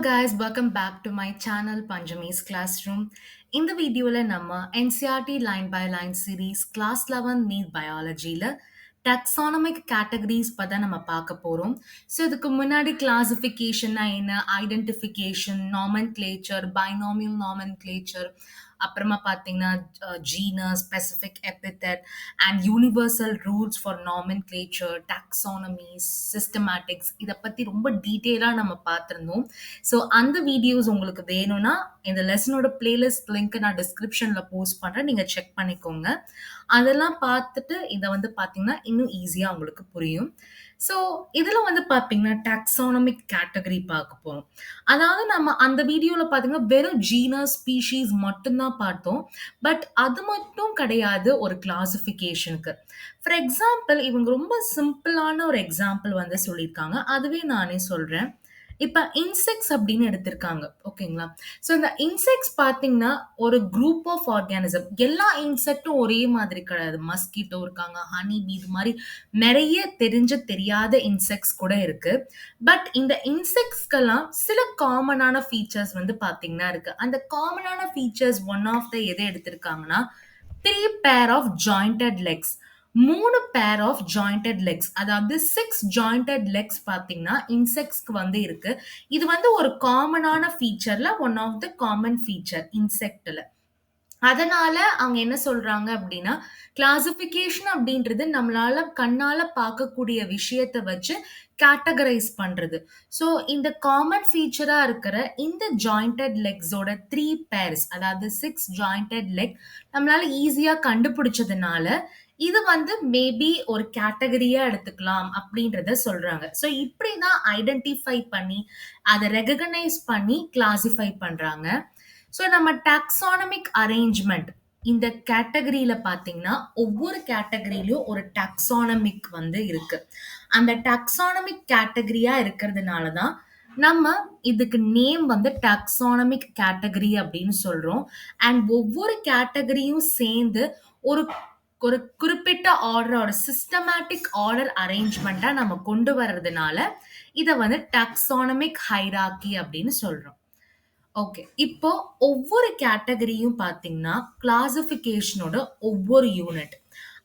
guys, welcome back to my channel Panjami's Classroom. இந்த வீடியோல நம்ம NCERT line by line series class 11 NEET பயாலஜில taxonomic categories பத்தி நம்ம பார்க்க போறோம். ஸோ இதுக்கு முன்னாடி கிளாசிஃபிகேஷன்னா என்ன, ஐடென்டிஃபிகேஷன், நாமென்க்ளேச்சர், பைனாமியல் நாமென்க்ளேச்சர், அப்புறமா பார்த்தீங்கன்னா genus, specific epithet and universal rules for nomenclature, taxonomies, systematics இதை பற்றி ரொம்ப டீட்டெயிலாக நம்ம பார்த்துருந்தோம். ஸோ அந்த வீடியோஸ் உங்களுக்கு வேணும்னா இந்த லெசனோட பிளேலிஸ்ட் லிங்க் நான் டிஸ்கிரிப்ஷனில் போஸ்ட் பண்ணுறேன், நீங்கள் செக் பண்ணிக்கோங்க. அதெல்லாம் பார்த்துட்டு இதை வந்து பார்த்தீங்கன்னா இன்னும் ஈஸியாக உங்களுக்கு புரியும். ஸோ இதில் வந்து பார்த்தீங்கன்னா டாக்ஸானமிக் கேட்டகரி பார்க்க போகிறோம். அதாவது நம்ம அந்த வீடியோவில் பார்த்தீங்கன்னா வெறும் ஜீனஸ் ஸ்பீஷீஸ் மட்டும்தான் பார்த்தோம். பட் அது மட்டும் கிடையாது ஒரு கிளாசிஃபிகேஷனுக்கு. ஃபார் எக்ஸாம்பிள் இவங்க ரொம்ப சிம்பிளான ஒரு எக்ஸாம்பிள் வந்து சொல்லியிருக்காங்க, அதுவே நானே சொல்கிறேன். இப்போ இன்செக்ட்ஸ் அப்படின்னு எடுத்திருக்காங்க, ஓகேங்களா? ஸோ இந்த இன்செக்ட்ஸ் பார்த்தீங்கன்னா ஒரு குரூப் ஆஃப் ஆர்கானிசம். எல்லா இன்செக்டும் ஒரே மாதிரி கிடையாது. மஸ்கிட்டோ இருக்காங்க, ஹனி பீ, இது மாதிரி நிறைய தெரியாத இன்செக்ட்ஸ் கூட இருக்கு. பட் இந்த இன்செக்ட்ஸ்க்கெல்லாம் சில காமனான ஃபீச்சர்ஸ் வந்து பார்த்தீங்கன்னா இருக்கு. அந்த காமனான ஃபீச்சர்ஸ் ஒன் ஆஃப் த எதை எடுத்திருக்காங்கன்னா 3 pair of jointed legs. 3 pair of jointed Lex, அதாவது 6 ஜாயிண்டட் லெக்ஸ் பார்த்தீங்கன்னா இன்செக்ட்ஸ்க்கு வந்து இருக்கு. இது வந்து ஒரு காமனான ஃபீச்சர்ல one of the common feature இன்செக்ட்ல. அதனால அவங்க என்ன சொல்றாங்க அப்படின்னா, கிளாசிஃபிகேஷன் அப்படின்றது நம்மளால கண்ணால பார்க்கக்கூடிய விஷயத்தை வச்சு கேட்டகரைஸ் பண்றது. ஸோ இந்த காமன் ஃபீச்சரா இருக்கிற இந்த ஜாயிண்டட் லெக்ஸோட 3 பேர்ஸ், அதாவது 6 ஜாயிண்டட் லெக் நம்மளால ஈஸியா கண்டுபிடிச்சதுனால இது வந்து மேபி ஒரு கேட்டகரியா எடுத்துக்கலாம் அப்படின்றத சொல்றாங்க. ஸோ இப்படிதான் ஐடென்டிஃபை பண்ணி அதை ரெகக்னைஸ் பண்ணி கிளாசிஃபை பண்றாங்க. ஸோ நம்ம டாக்ஸானமிக் அரேஞ்ச்மெண்ட் இந்த கேட்டகரியில பார்த்தீங்கன்னா ஒவ்வொரு கேட்டகரியிலும் ஒரு டாக்ஸானமிக் வந்து இருக்கு. அந்த டாக்ஸானமிக் கேட்டகரியா இருக்கிறதுனால தான் நம்ம இதுக்கு நேம் வந்து டாக்ஸானமிக் கேட்டகரி அப்படின்னு சொல்றோம். அண்ட் ஒவ்வொரு கேட்டகரியும் சேர்ந்து ஒரு ஒரு குறிப்பிட்ட ஆர்டர், ஒரு சிஸ்டமேட்டிக் ஆர்டர் அரேஞ்ச்மெண்ட்டா நம்ம கொண்டு வர்றதுனால இதை வந்து டாக்ஸானமிக் ஹைரார்கி அப்படின்னு சொல்றோம். ஓகே, இப்போ ஒவ்வொரு கேட்டகரியும் பார்த்தீங்கன்னா கிளாசிஃபிகேஷனோட ஒவ்வொரு யூனிட்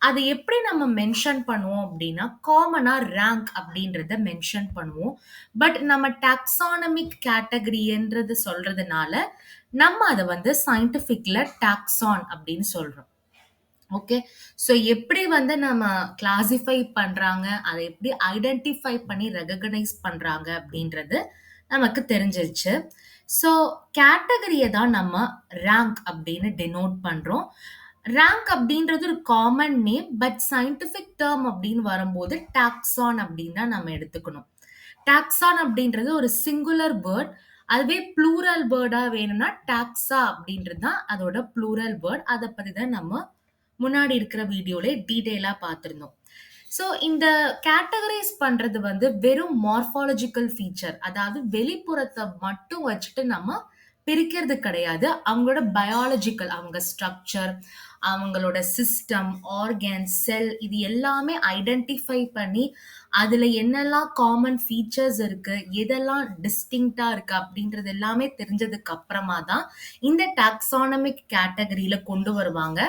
அதை எப்படி நம்ம மென்ஷன் பண்ணுவோம் அப்படின்னா காமனா ரேங்க் அப்படின்றத மென்ஷன் பண்ணுவோம். பட் நம்ம டாக்ஸானமிக் கேட்டகரின்றது சொல்றதுனால நம்ம அதை வந்து சயின்டிஃபிக்ல டாக்ஸான் அப்படின்னு சொல்றோம். ஓகே, ஸோ எப்படி வந்து நம்ம கிளாசிஃபை பண்றாங்க, அதை எப்படி ஐடென்டிஃபை பண்ணி ரெகக்னைஸ் பண்றாங்க அப்படின்றது நமக்கு தெரிஞ்சிருச்சு. ஸோ கேட்டகரியை தான் நம்ம ரேங்க் அப்படின்னு டினோட் பண்றோம். ரேங்க் அப்படின்றது ஒரு common name, but scientific term அப்படின்னு வரும்போது டாக்ஸான் அப்படின்னு தான் நம்ம எடுத்துக்கணும். டாக்ஸான் அப்படின்றது ஒரு சிங்குலர் வேர்ட். அதுவே ப்ளூரல் வேர்டா வேணும்னா டாக்ஸா அப்படின்றது தான் அதோட ப்ளூரல் வேர்ட். அதை பத்தி தான் நம்ம முன்னாடி இருக்கிற வீடியோல டீடைலா பார்த்திருந்தோம். ஸோ இந்த கேட்டகரைஸ் பண்றது வந்து வெறும் மார்ஃபாலஜிக்கல் ஃபீச்சர், அதாவது வெளிப்புறத்தை மட்டும் வச்சுட்டு நம்ம பிரிக்கிறது கிடையாது. அவங்களோட பயாலஜிக்கல், அவங்க ஸ்ட்ரக்சர், அவங்களோட சிஸ்டம், ஆர்கன், செல், இது எல்லாமே ஐடென்டிஃபை பண்ணி அதுல என்னெல்லாம் காமன் ஃபீச்சர்ஸ் இருக்கு, எதெல்லாம் டிஸ்டிங்க்டா இருக்கு அப்படின்றது எல்லாமே தெரிஞ்சதுக்கு அப்புறமா தான் இந்த டாக்ஸானமிக் கேட்டகரியில கொண்டு வருவாங்க.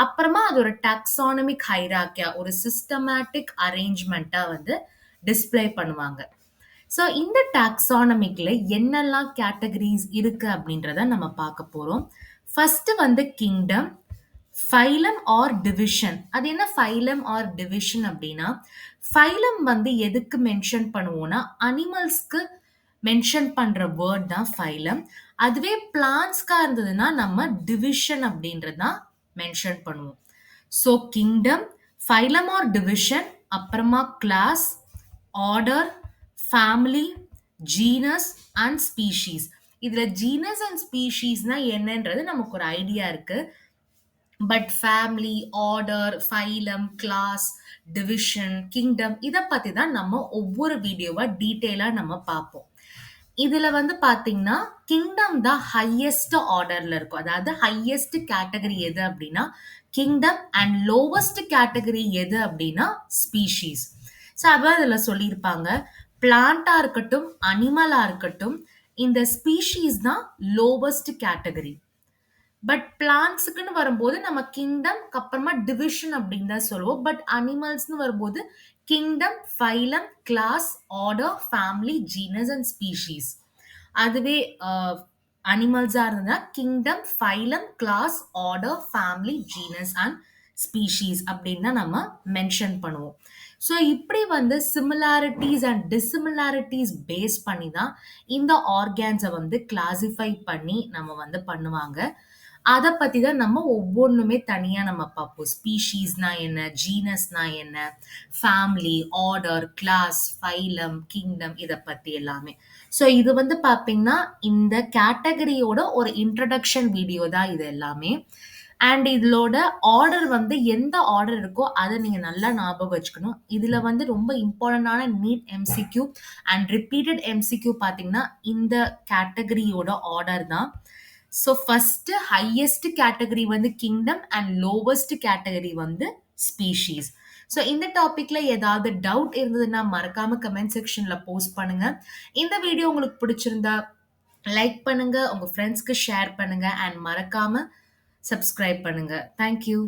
அப்புறமா அது ஒரு டாக்ஸானமிக் ஹைரார்கியா, ஒரு சிஸ்டமேட்டிக் அரேஞ்ச்மெண்ட்டா வந்து டிஸ்ப்ளே பண்ணுவாங்க. ஸோ இந்த டாக்ஸானமிக்ல என்னெல்லாம் கேட்டகரிஸ் இருக்கு அப்படின்றத நம்ம பார்க்க போறோம். ஃபர்ஸ்ட் வந்து கிங்டம், ஃபைலம் ஆர் டிவிஷன். அது என்ன ஃபைலம் ஆர் டிவிஷன் அப்படின்னா, ஃபைலம் வந்து எதுக்கு மென்ஷன் பண்ணுவோம்னா அனிமல்ஸ்க்கு மென்ஷன் பண்ற வேர்ட் தான் ஃபைலம். அதுவே பிளான்ஸ்க்கா இருந்ததுன்னா நம்ம டிவிஷன் அப்படின்றது தான் மென்ஷன் பண்ணுவோம். So kingdom, phylum or division, அப்புறமா class, order, family, genus and species. இதுல ஜீனஸ் அண்ட் ஸ்பீஷீஸ்னா என்னன்றது நமக்கு ஒரு ஐடியா இருக்கு. But family, order, phylum, class, division, kingdom இதை பத்தி தான் நம்ம ஒவ்வொரு வீடியோவா டீட்டெயிலா நம்ம பார்ப்போம். இதுல வந்து பாத்தீங்கன்னா கிங்டம் தான் ஹையஸ்ட் ஆர்டர்ல இருக்கும். அதாவது ஹையஸ்ட் கேட்டகரி எது அப்படின்னா கிங்டம், அண்ட் லோவஸ்ட் கேட்டகரி எது அப்படின்னா ஸ்பீஷீஸ். ஸோ அதான் இதுல சொல்லியிருப்பாங்க. பிளான்ட்டா இருக்கட்டும், அனிமலா இருக்கட்டும், இந்த ஸ்பீஷீஸ் தான் லோவஸ்ட் கேட்டகரி. பட் பிளான்ட்ஸுக்குன்னு வரும்போது நம்ம கிங்டம்க்கு அப்புறமா டிவிஷன் அப்படின்னு தான் சொல்லுவோம். பட் அனிமல்ஸ்ன்னு வரும்போது kingdom, phylum, class, order, family, genus and species. அதுவே அனிமல்ஸா இருந்தா kingdom, phylum, class, order, family, genus and species அப்படின்னு தான் நம்ம மென்ஷன் பண்ணுவோம். ஸோ இப்படி வந்து சிமிலாரிட்டிஸ் அண்ட் டிசிமிலாரிட்டிஸ் பேஸ் பண்ணி தான் இந்த ஆர்கான்ஸை வந்து கிளாசிஃபை பண்ணி நம்ம வந்து பண்ணுவாங்க. அத பத்தி தான் நம்ம ஒவ்வொன்னுமே தனியா நம்ம பார்ப்போம். ஸ்பீஷீஸ்னா என்ன? ஜீனஸ்னா என்ன? Family, order, class, phylum, kingdom இத பத்தி எல்லாமே. ஸோ இது வந்து பார்த்தீங்கன்னா, இந்த கேட்டகரியோட ஒரு இன்ட்ரோடக்ஷன் வீடியோ தான் இது எல்லாமே. அண்ட் இதலோட ஆர்டர் வந்து எந்த ஆர்டர் இருக்கோ அத நீங்க நல்லா ஞாபகம் வச்சுக்கணும். இதுல வந்து ரொம்ப இம்பார்ட்டன்டான NEET MCQ and repeated MCQ பார்த்தீங்கன்னா, இந்த கேட்டகரியோட ஆர்டர் தான். ஸோ ஃபர்ஸ்ட் ஹையஸ்ட் கேட்டகரி வந்து கிங்டம் அண்ட் லோவஸ்ட் கேட்டகரி வந்து ஸ்பீஷீஸ். ஸோ இந்த டாபிக்ல ஏதாவது டவுட் இருந்ததுன்னா மறக்காம கமெண்ட் செக்ஷன்ல போஸ்ட் பண்ணுங்க. இந்த வீடியோ உங்களுக்கு பிடிச்சிருந்தா லைக் பண்ணுங்க, உங்க ஃப்ரெண்ட்ஸ்க்கு ஷேர் பண்ணுங்க அண்ட் மறக்காம சப்ஸ்கிரைப் பண்ணுங்க. Thank you.